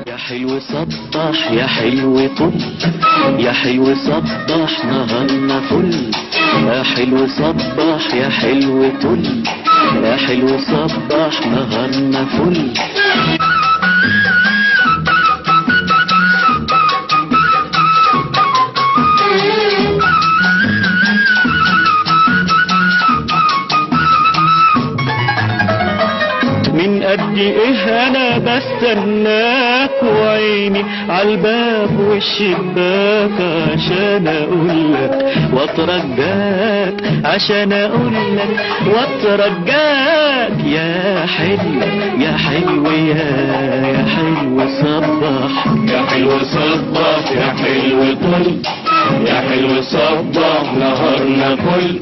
يا حلو صبح يا حلو طل، يا حلو صبح نهارنا فل. يا حلو صبح يا حلو طل، يا حلو صبح نهارنا فل. من قد ايه انا بستناك وعيني عالباب والشباك عشان اقولك واترجاك، عشان اقولك واترجاك. يا حلو يا حلو يا حلو صبح، يا حلو صبح يا حلو طل، يا حلو صبح نهارنا فل.